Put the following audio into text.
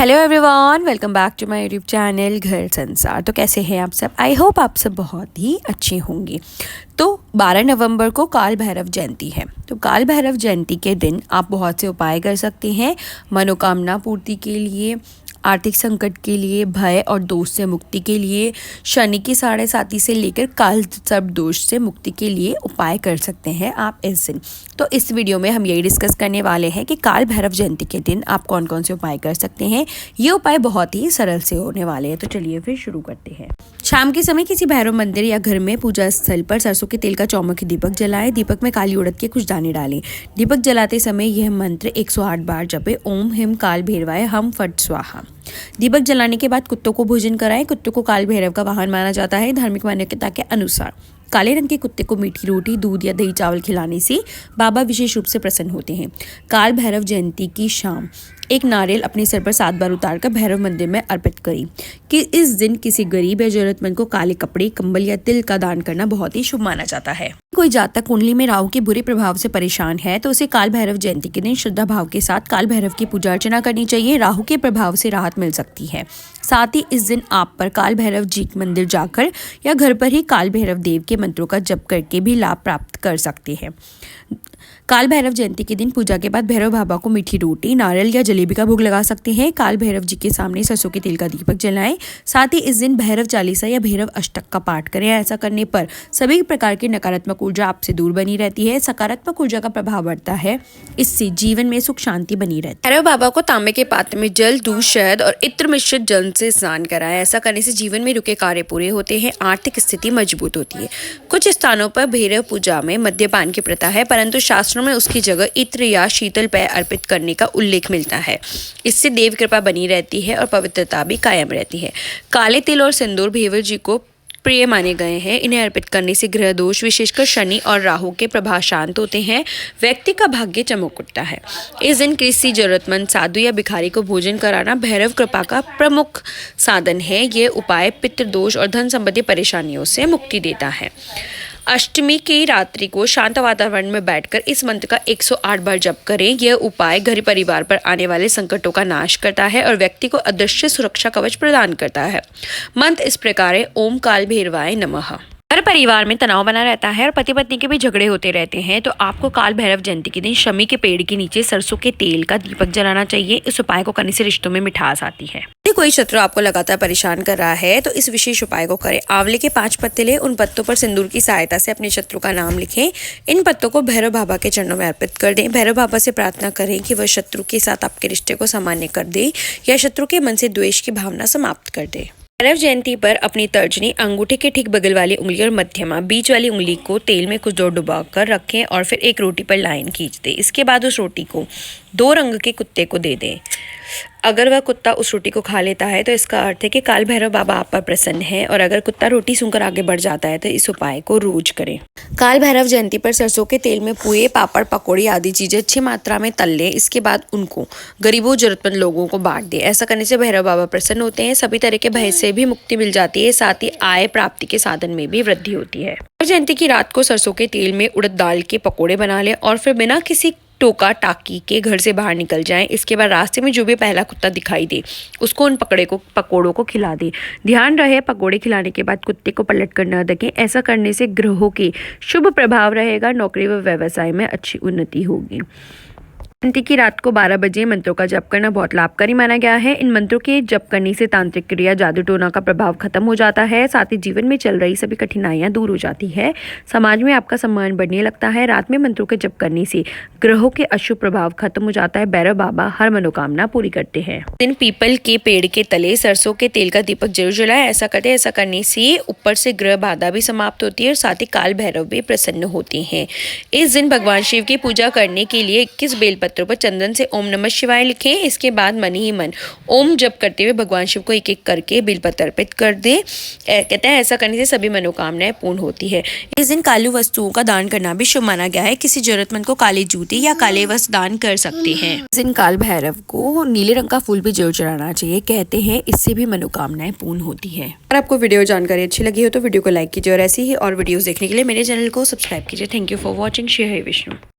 Hello everyone, welcome back to my YouTube channel Ghar Sansar. तो कैसे हैं आप सब? आई होप आप सब बहुत ही अच्छे होंगे। तो 12 नवंबर को काल भैरव जयंती है। तो काल भैरव जयंती के दिन आप बहुत से उपाय कर सकते हैं मनोकामना पूर्ति के लिए, आर्थिक संकट के लिए, भय और दोष से मुक्ति के लिए, शनि की 7.5 से लेकर काल सर्प दोष से मुक्ति के लिए उपाय कर सकते हैं आप इस दिन। तो इस वीडियो में हम यही डिस्कस करने वाले हैं कि काल भैरव जयंती के दिन आप कौन कौन से उपाय कर सकते हैं। ये उपाय बहुत ही सरल से होने वाले हैं। तो चलिए फिर शुरू करते हैं। शाम के समय किसी भैरव मंदिर या घर में पूजा स्थल पर सरसों के तेल का चौमुखी दीपक जलाएं। दीपक में काली उड़द के कुछ दाने डालें। दीपक जलाते समय यह मंत्र 108 बार जपे, ओम हिम काल भैरवाय हम फट स्वाहा। दीपक जलाने के बाद कुत्तों को भोजन कराएं। कुत्तों को काल भैरव का वाहन माना जाता है। धार्मिक मान्यता के अनुसार काले रंग के कुत्ते को मीठी रोटी, दूध या दही चावल खिलाने से बाबा विशेष रूप से प्रसन्न होते हैं। काल भैरव जयंती की शाम एक नारियल अपने सिर पर 7 बार उतारकर भैरव मंदिर में अर्पित करें। कि इस दिन किसी गरीब या जरूरतमंद को काले कपड़े, कंबल या तिल का दान करना बहुत ही शुभ माना जाता है। कोई जातक कुंडली में राहु के बुरे प्रभाव से परेशान है तो उसे काल भैरव जयंती के दिन श्रद्धा भाव के साथ काल भैरव की पूजा अर्चना करनी चाहिए। राहु के प्रभाव से राहत मिल सकती है। साथ ही इस दिन आप पर काल भैरव जी मंदिर जाकर या घर पर ही काल भैरव देव के मंत्रों का जप करके भी लाभ प्राप्त कर सकते हैं। काल भैरव जयंती के दिन पूजा के बाद भैरव बाबा को मीठी रोटी, नारियल या जलेबी का भोग लगा सकते हैं। काल भैरव जी के सामने सरसों के तेल का दीपक जलाएं। साथ ही इस दिन भैरव चालीसा या भैरव अष्टक का पाठ करें। ऐसा करने पर सभी प्रकार की नकारात्मक ऊर्जा आपसे दूर बनी रहती है, सकारात्मक ऊर्जा का प्रभाव बढ़ता है। इससे जीवन में सुख शांति बनी रहती है। भैरव बाबा को तांबे के पात्र में जल, दूध, शहद और इत्र मिश्रित जल से स्नान कराएं। ऐसा करने से जीवन में रुके कार्य पूरे होते हैं, आर्थिक स्थिति मजबूत होती है। कुछ स्थानों पर भैरव पूजा में मद्यपान की प्रथा है, परंतु शास्त्रों में उसकी जगह इत्र या शीतल पेय अर्पित करने का उल्लेख मिलता है। इससे देव कृपा बनी रहती है और पवित्रता भी कायम रहती है। काले तिल और सिंदूर भैरव जी को प्रिय माने गए हैं। इन्हें अर्पित करने से ग्रह दोष, विशेषकर शनि और राहु के प्रभाव शांत होते हैं। व्यक्ति का भाग्य चमक उठता है। इस दिन किसी जरूरतमंद साधु या भिखारी को भोजन कराना भैरव कृपा का प्रमुख साधन है। यह उपाय पितृदोष और धन संबंधी परेशानियों से मुक्ति देता है। अष्टमी की रात्रि को शांत वातावरण में बैठकर इस मंत्र का 108 बार जप करें। यह उपाय घर परिवार पर आने वाले संकटों का नाश करता है और व्यक्ति को अदृश्य सुरक्षा कवच प्रदान करता है। मंत्र इस प्रकार है, ओम काल भैरवाय नमः। हर परिवार में तनाव बना रहता है और पति पत्नी के भी झगड़े होते रहते हैं, तो आपको काल भैरव जयंती के दिन शमी के पेड़ के नीचे सरसों के तेल का दीपक जलाना चाहिए। इस उपाय को करने से रिश्तों में मिठास आती है। यदि कोई शत्रु आपको लगातार परेशान कर रहा है तो इस विशेष उपाय को करें। आंवले के 5 पत्ते लें, उन पत्तों पर सिंदूर की सहायता से अपने शत्रु का नाम लिखें। इन पत्तों को भैरव बाबा के चरणों में अर्पित कर दें। भैरव बाबा से प्रार्थना करें कि वह शत्रु के साथ आपके रिश्ते को सामान्य कर दे या शत्रु के मन से द्वेष की भावना समाप्त कर दे। भैरव जयंती पर अपनी तर्जनी अंगूठे के ठीक बगल वाली उंगली और मध्यमा बीच वाली उंगली को तेल में कुछ देर डुबा कर रखें और फिर एक रोटी पर लाइन खींच दें। इसके बाद उस रोटी को 2 रंग के कुत्ते को दे दें। अगर वह कुत्ता उस रोटी को खा लेता है तो इसका अर्थ है कि काल भैरव बाबा आप पर प्रसन्न है, और अगर कुत्ता रोटी सूंघकर आगे बढ़ जाता है तो इस उपाय को रोज करें। काल भैरव जयंती पर सरसों के तेल में पुए, पापड़, पकौड़ी आदि चीजें अच्छी मात्रा में तल लें। इसके बाद उनको गरीबों, जरूरतमंद लोगों को बांट दें। ऐसा करने से भैरव बाबा प्रसन्न होते हैं, सभी तरह के भय से भी मुक्ति मिल जाती है। साथ ही आय प्राप्ति के साधन में भी वृद्धि होती है। जयंती की रात को सरसों के तेल में उड़द दाल के पकौड़े बना लें और फिर बिना किसी टोका टाकी के घर से बाहर निकल जाएं। इसके बाद रास्ते में जो भी पहला कुत्ता दिखाई दे उसको उन पकौड़ों को खिला दें। ध्यान रहे, पकौड़े खिलाने के बाद कुत्ते को पलट कर न देखें। ऐसा करने से ग्रहों के शुभ प्रभाव रहेगा, नौकरी व व्यवसाय में अच्छी उन्नति होगी। जयंती की रात को 12 बजे मंत्रों का जप करना बहुत लाभकारी माना गया है। इन मंत्रों के जप करने से तांत्रिक क्रिया, जादू टोना का प्रभाव खत्म हो जाता है। साथ ही जीवन में चल रही सभी कठिनाइयां दूर हो जाती है। समाज में आपका सम्मान बढ़ने लगता है। रात में मंत्रों के जप करने से ग्रहों के अशुभ प्रभाव खत्म हो जाता है। भैरव बाबा हर मनोकामना पूरी करते हैं। दिन पीपल के पेड़ के तले सरसों के तेल का दीपक जरूर जलाएं। ऐसा करने से ऊपर से ग्रह बाधा भी समाप्त होती है और साथ ही काल भैरव भी प्रसन्न होते हैं। इस दिन भगवान शिव की पूजा करने के लिए 21 बेलपत्रों पर चंदन से ओम नमः शिवाय लिखें। इसके बाद मन ही मन ओम जप करते हुए भगवान शिव को एक एक करके बेलपत्र अर्पित कर दें। कहते हैं ऐसा करने से सभी मनोकामनाएं पूर्ण होती है। इस दिन कालू वस्तुओं का दान करना भी शुभ माना गया है। किसी जरूरतमंद को काले जूते या काले वस्त्र दान कर सकते हैं। इस दिन काल भैरव को नीले रंग का फूल भी जरूर चढ़ाना चाहिए। कहते हैं इससे भी मनोकामनाएं पूर्ण होती है। अगर आपको वीडियो जानकारी अच्छी लगी हो तो वीडियो को लाइक कीजिए और ऐसी ही और वीडियोस देखने के लिए मेरे चैनल को सब्सक्राइब कीजिए। Thank you for watching. Shri Hari Vishnu.